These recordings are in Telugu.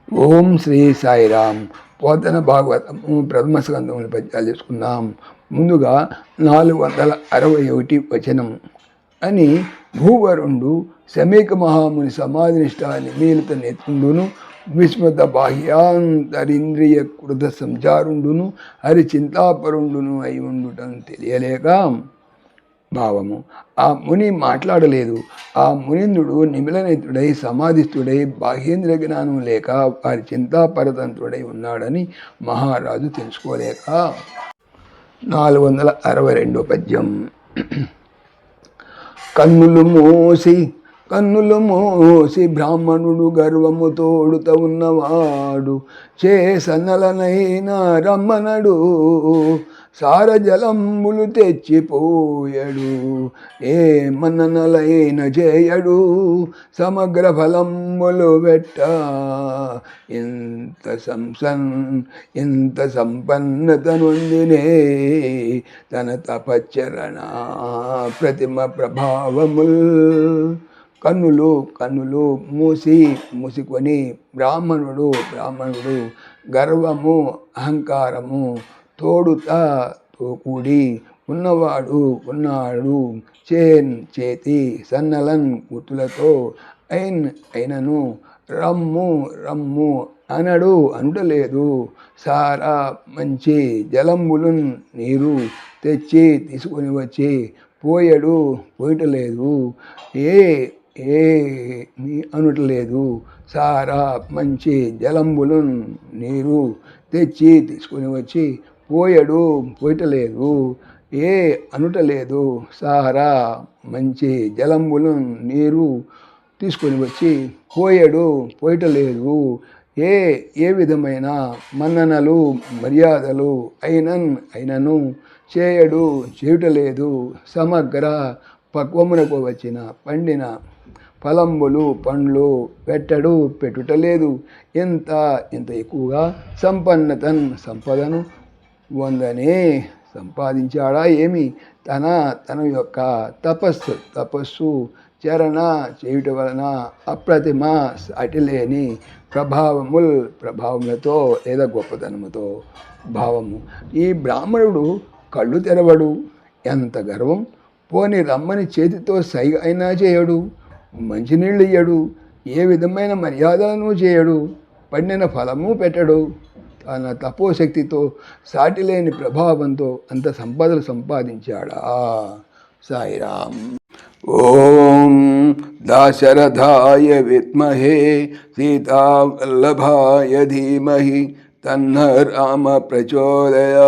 ఓం శ్రీ సాయిరామ్. పోతన భాగవతము ప్రథమ స్కందముల పద్యాలు చేసుకుందాం. ముందుగా 461 వచనం. అని భూవరుండు సమీక మహాముని సమాధినిష్ట నిమీలిత నేత్రుండును విస్మృత బాహ్యాంతరింద్రియ కృత సంచారుండును హరి చింతాపరుండును అయి ఉండుటను తెలియలేక భావము. ఆ ముని మాట్లాడలేదు. ఆ మునీంద్రుడు నిమిలనేత్రుడై సమాధిస్థుడై బాహ్యేంద్రియ జ్ఞానం లేక వారి చింతాపరతంత్రుడై ఉన్నాడని మహారాజు తెలుసుకోలేక. 462 పద్యం. కన్నులు మోసి బ్రాహ్మణుడు గర్వము తోడుత ఉన్నవాడు చేసన్నలనైనా రమ్మనడు సారజలంబులు తెచ్చిపోయడు ఏ మన్ననలైన చేయడు సమగ్ర ఫలంబులు పెట్ట ఇంత సంపన్నత నొందినే తన తపచ్చరణ ప్రతిమ ప్రభావముల్. కన్నులు మూసుకొని బ్రాహ్మణుడు గర్వము అహంకారము తోడుతో కూడి ఉన్నాడు చేతి సన్నలన్ గుర్తులతో అయినను రమ్ము అనడలేదు సారా మంచి జలంబులున్ నీరు తెచ్చి తీసుకొని వచ్చి పోయటలేదు అనట్లేదు సారా మంచి జలంబులున్ నీరు తెచ్చి తీసుకొని వచ్చి పోయటలేదు అనుటలేదు సారా మంచి జలంబులు నీరు తీసుకొని వచ్చి పోయటలేదు ఏ విధమైన మన్ననలు మర్యాదలు అయినను చేయుటలేదు సమగ్ర పక్వమునకు వచ్చిన పండిన ఫలంబులు పండ్లు పెట్టుటలేదు ఎంత ఎక్కువగా సంపదను వందనే సంపాదించాడా ఏమి తన యొక్క తపస్సు చరణ చేయుట వలన అప్రతిమ సాటిలేని ప్రభావములతో లేదా గొప్పతనముతో భావము. ఈ బ్రాహ్మణుడు కళ్ళు తెరవడు, ఎంత గర్వం! పోని రమ్మని చేతితో సైగ అయినా చేయడు, మంచినీళ్ళు ఇయ్యడు, ఏ విధమైన మర్యాదలను చేయడు, పండిన ఫలము పెట్టడు. తన తపోశక్తితో సాటిలేని ప్రభావంతో అంత సంపదలు సంపాదించాడా. సాయిరామ్. ఓం దాశరథాయ విద్మహే సీతావల్లభాయ ధీమహి తన్న రామ ప్రచోదయాత్.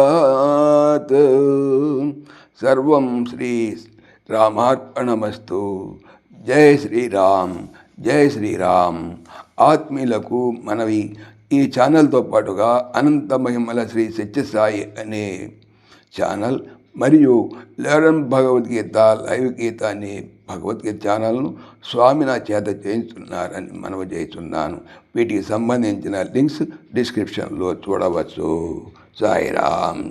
సర్వం శ్రీ రామార్పణమస్తు. జై శ్రీరామ్, జై శ్రీరామ్. ఆత్మీయులకు మనవి, ఈ ఛానల్తో పాటుగా అనంత మహిమల శ్రీ సత్యసాయి అనే ఛానల్ మరియు లెర్న్ భగవద్గీత లైవ్ గీత అనే భగవద్గీత ఛానల్ను స్వామి నా చేత చేయించున్నారని మనవి చేస్తున్నాను. వీటికి సంబంధించిన లింక్స్ డిస్క్రిప్షన్లో చూడవచ్చు. సాయిరామ్.